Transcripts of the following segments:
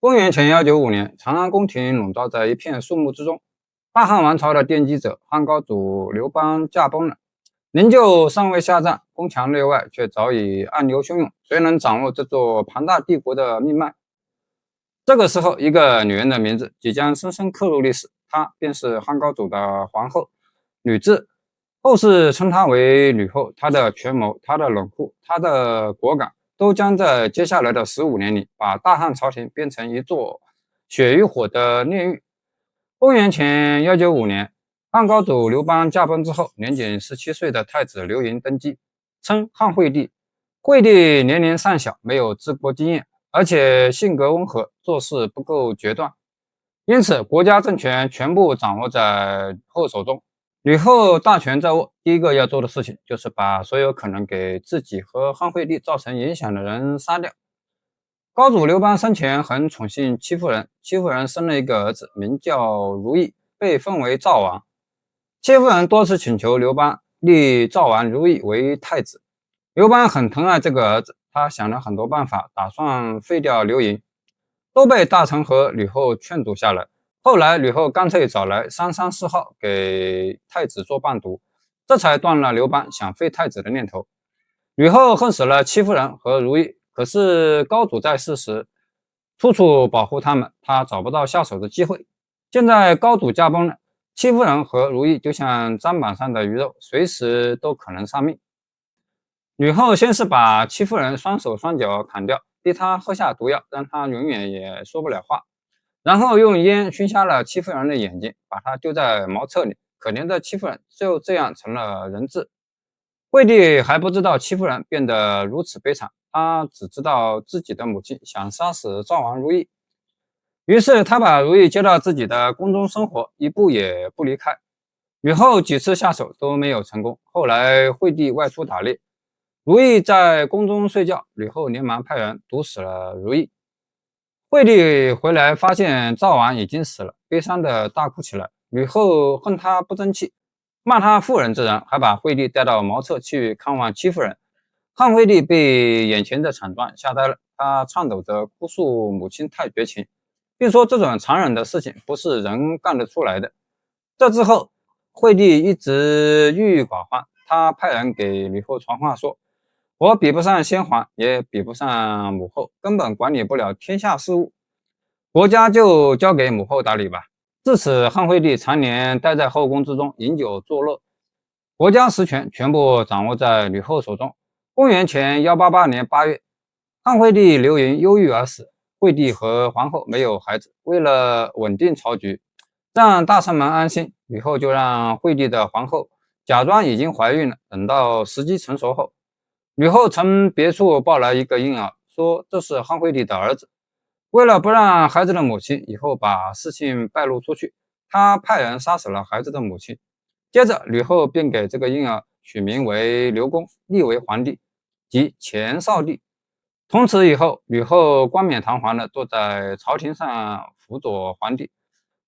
公元前195年，长安宫廷笼罩在一片肃穆之中。大汉王朝的奠基者汉高祖刘邦驾崩了，灵柩尚未下葬，宫墙内外却早已暗流汹涌。谁能掌握这座庞大帝国的命脉？这个时候，一个女人的名字即将深深刻入历史，她便是汉高祖的皇后吕雉。后世称她为吕后，她的权谋、她的冷酷、她的果敢，都将在接下来的15年里，把大汉朝廷变成一座血与火的炼狱。公元前195年，汉高祖刘邦驾崩之后，年仅17岁的太子刘盈登基，称汉惠帝。惠帝年龄尚小，没有治国经验，而且性格温和，做事不够决断，因此国家政权全部掌握在吕后手中。吕后大权在握，第一个要做的事情就是把所有可能给自己和汉惠帝造成影响的人杀掉。高祖刘邦生前很宠幸戚夫人，戚夫人生了一个儿子，名叫如意，被封为赵王。戚夫人多次请求刘邦立赵王如意为太子。刘邦很疼爱这个儿子，他想了很多办法，打算废掉刘盈，都被大臣和吕后劝阻下来。后来吕后干脆找来334号给太子做伴读，这才断了刘邦想废太子的念头。吕后恨死了戚夫人和如意，可是高祖在世时处处保护他们，他找不到下手的机会。现在高祖驾崩了，戚夫人和如意就像砧板上的鱼肉，随时都可能丧命。吕后先是把戚夫人双手双脚砍掉，逼她喝下毒药，让她永远也说不了话，然后用烟熏瞎了戚夫人的眼睛，把她丢在茅厕里。可怜的戚夫人就这样成了人质。惠帝还不知道戚夫人变得如此悲惨，他只知道自己的母亲想杀死赵王如意，于是他把如意接到自己的宫中生活，一步也不离开。吕后几次下手都没有成功，后来惠帝外出打猎，如意在宫中睡觉，吕后连忙派人毒死了如意。惠帝回来发现赵王已经死了，悲伤的大哭起来。吕后恨他不争气，骂他妇人之仁，还把惠帝带到茅厕去看望戚夫人。汉惠帝被眼前的惨状吓呆了，他颤抖着哭诉母亲太绝情，并说这种残忍的事情不是人干得出来的。这之后，惠帝一直郁郁寡欢，他派人给吕后传话说：我比不上先皇，也比不上母后，根本管理不了天下事务，国家就交给母后打理吧。自此，汉惠帝常年待在后宫之中，饮酒作乐，国家实权全部掌握在吕后手中。公元前188年8月，汉惠帝刘盈忧郁而死，惠帝和皇后没有孩子。为了稳定朝局，让大臣们安心，吕后就让惠帝的皇后假装已经怀孕了，等到时机成熟后，吕后从别处抱来一个婴儿，说这是汉惠帝的儿子。为了不让孩子的母亲以后把事情败露出去，她派人杀死了孩子的母亲。接着，吕后便给这个婴儿取名为刘公，立为皇帝，即前少帝。从此以后，吕后冠冕堂皇地坐在朝廷上辅佐皇帝，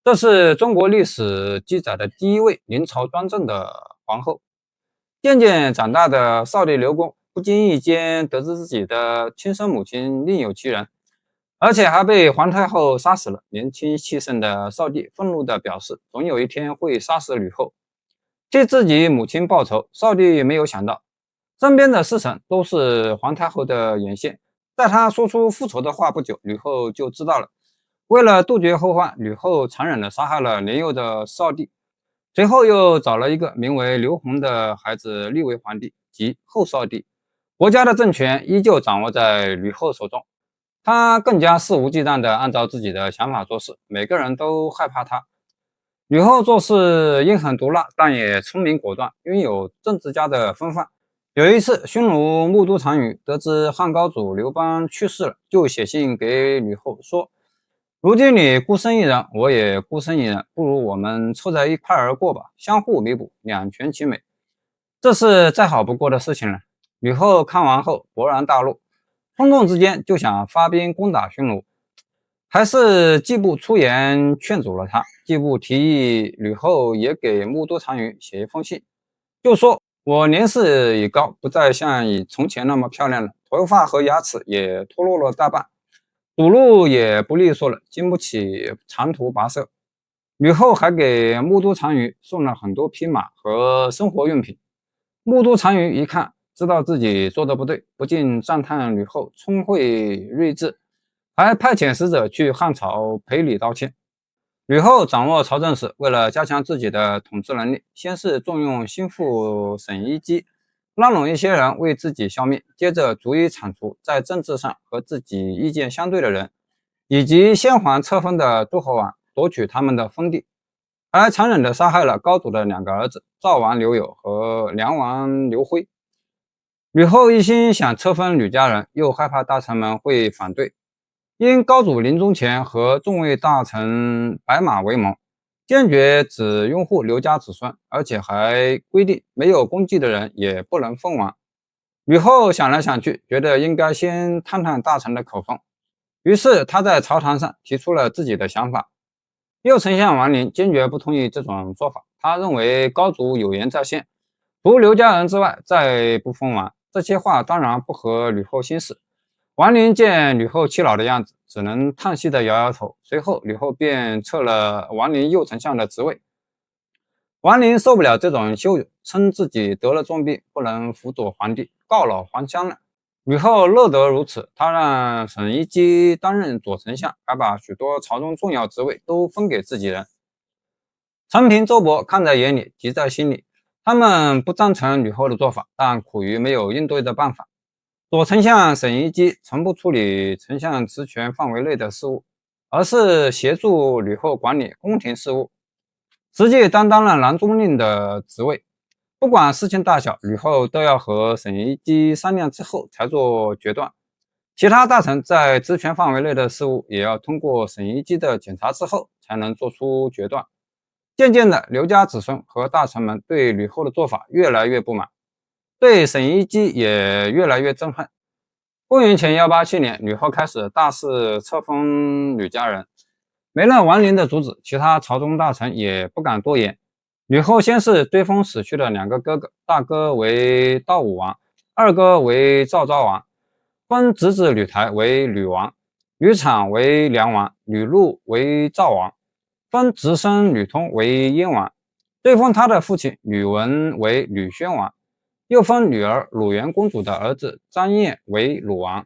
这是中国历史记载的第一位临朝专政的皇后。渐渐长大的少帝刘公不经意间得知自己的亲生母亲另有其人，而且还被皇太后杀死了。年轻气盛的少帝愤怒地表示，总有一天会杀死吕后，替自己母亲报仇。少帝没有想到，身边的侍臣都是皇太后的眼线，在他说出复仇的话不久，吕后就知道了。为了杜绝后患，吕后残忍地杀害了年幼的少帝，随后又找了一个名为刘弘的孩子立为皇帝，即后少帝。国家的政权依旧掌握在吕后手中，他更加肆无忌惮地按照自己的想法做事，每个人都害怕他。吕后做事阴狠毒辣，但也聪明果断，拥有政治家的风范。有一次，匈奴木都单于得知汉高祖刘邦去世了，就写信给吕后说：如今你孤身一人，我也孤身一人，不如我们凑在一块儿过吧，相互弥补，两全其美。这是再好不过的事情了。吕后看完后勃然大怒，冲动之间就想发兵攻打匈奴，还是季布出言劝阻了他。季布提议吕后也给木都单于写一封信，就说：我年事已高，不再像以从前那么漂亮了，头发和牙齿也脱落了大半，堵路也不利索了，经不起长途跋涉。吕后还给木都单于送了很多匹马和生活用品。木都单于一看，知道自己做的不对，不禁赞叹吕后聪慧睿智，还派遣使者去汉朝赔礼道歉。吕后掌握朝政时，为了加强自己的统治能力，先是重用心腹沈一基，拉拢一些人为自己消灭，接着逐一铲除在政治上和自己意见相对的人，以及先皇册封的诸侯王，夺取他们的封地，还残忍地杀害了高祖的2个儿子赵王刘友和梁王刘辉。吕后一心想册封吕家人，又害怕大臣们会反对，因高祖临终前和众位大臣白马为盟，坚决只拥护刘家子孙，而且还规定没有功绩的人也不能封王。吕后想来想去，觉得应该先探探大臣的口风，于是他在朝堂上提出了自己的想法。右丞相王林坚决不同意这种做法，他认为高祖有言在先，除刘家人之外再不封王。这些话当然不合吕后心思。王林见吕后气恼的样子，只能叹息地摇摇头。随后吕后便撤了王林右丞相的职位。王林受不了这种羞辱，称自己得了重病，不能辅佐皇帝，告老还乡了。吕后乐得如此，他让沈一基担任左丞相，还把许多朝中重要职位都分给自己人。陈平、周勃看在眼里，急在心里。他们不赞成吕后的做法，但苦于没有应对的办法。左丞相沈一基从不处理丞相职权范围内的事务，而是协助吕后管理宫廷事务，实际担当了郎中令的职位。不管事情大小，吕后都要和沈一基商量之后才做决断。其他大臣在职权范围内的事务，也要通过沈一基的检查之后才能做出决断。渐渐的，刘家子孙和大臣们对吕后的做法越来越不满，对沈一基也越来越憎恨。公元前187年，吕后开始大肆册封吕家人，没了王林的阻止，其他朝中大臣也不敢多言。吕后先是追封死去的2个哥哥，大哥为道武王，二哥为赵昭王，封侄子吕台为吕王，吕产为梁王，吕禄为赵王，封侄孙吕通为燕王，追封他的父亲吕文为吕宣王，又封女儿鲁元公主的儿子张燕为鲁王。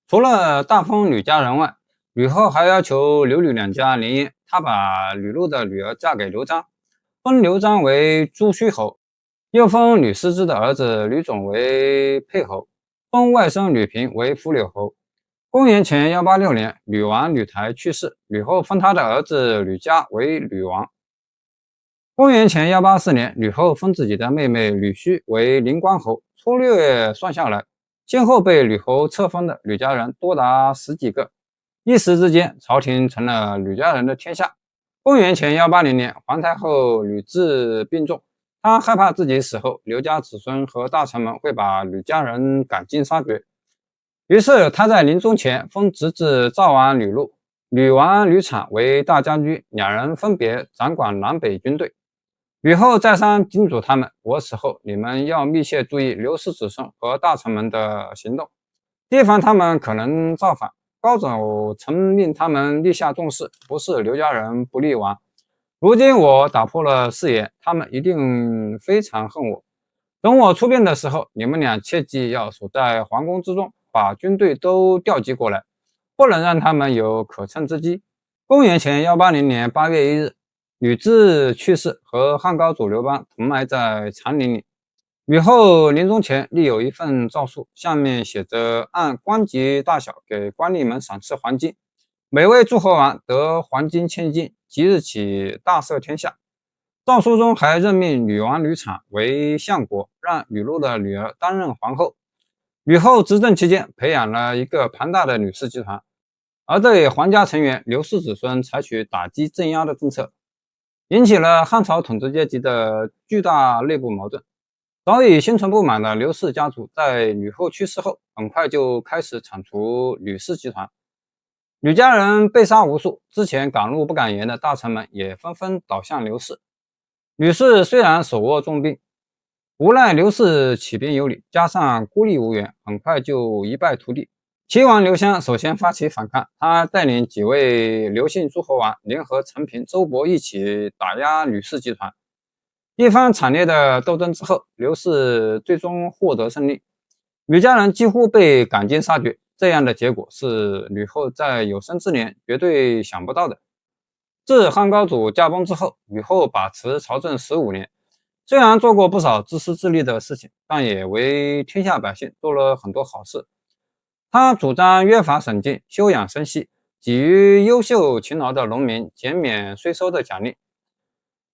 除了大封吕家人外，吕后还要求刘吕2家联姻，她把吕禄的女儿嫁给刘璋，封刘璋为朱虚侯，又封吕师之的儿子吕种为沛侯，封外甥吕平为伏柳侯。公元前186年，吕王吕台去世，吕后封他的儿子吕嘉为吕王。公元前184年，吕后封自己的妹妹吕须为灵光侯，粗略算下来，先后被吕后册封的吕家人多达10几个，一时之间，朝廷成了吕家人的天下。公元前180年，皇太后吕雉病重，她害怕自己死后，刘家子孙和大臣们会把吕家人赶尽杀绝，于是她在临终前封侄子赵王吕禄、吕王吕产为大将军，两人分别掌管南北军队。吕后再三叮嘱他们，我死后你们要密切注意刘氏子孙和大臣们的行动，提防他们可能造反。高祖曾命他们立下重誓，不是刘家人不立王。如今我打破了誓言，他们一定非常恨我。等我出殡的时候，你们俩切记要守在皇宫之中，把军队都调集过来，不能让他们有可乘之机。公元前180年8月1日，吕雉去世，和汉高祖刘邦同埋在长陵里。吕后临终前立有一份诏书，下面写着按官级大小给官吏们赏赐黄金，每位诸侯王得黄金1000斤，即日起大赦天下。诏书中还任命吕王吕产为相国，让吕禄的女儿担任皇后。吕后执政期间，培养了一个庞大的吕氏集团，而对皇家成员刘氏子孙采取打击镇压的政策，引起了汉朝统治阶级的巨大内部矛盾。早已心存不满的刘氏家族在吕后去世后，很快就开始铲除吕氏集团。吕家人被杀无数，之前敢怒不敢言的大臣们也纷纷倒向刘氏。吕氏虽然手握重兵，无奈刘氏起兵有礼，加上孤立无援，很快就一败涂地。齐王刘襄首先发起反抗，他带领几位刘姓诸侯王联合陈平、周勃一起打压吕氏集团。一番惨烈的斗争之后，刘氏最终获得胜利，吕家人几乎被赶尽杀绝。这样的结果是吕后在有生之年绝对想不到的。自汉高祖驾崩之后，吕后把持朝政15年，虽然做过不少自私自利的事情，但也为天下百姓做了很多好事。他主张约法审禁、休养生息，给予优秀勤劳的农民减免税收的奖励，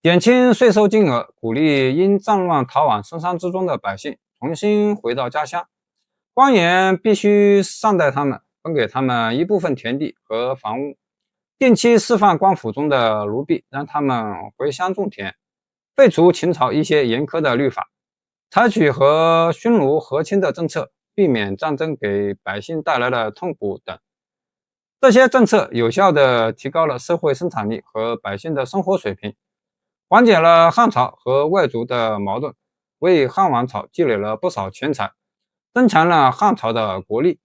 减轻税收金额，鼓励因战乱逃往深山之中的百姓重新回到家乡。官员必须善待他们，分给他们一部分田地和房屋，定期释放官府中的奴婢，让他们回乡种田，废除秦朝一些严苛的律法，采取和匈奴和亲的政策，避免战争给百姓带来的痛苦等。这些政策有效地提高了社会生产力和百姓的生活水平，缓解了汉朝和外族的矛盾，为汉王朝积累了不少钱财，增强了汉朝的国力。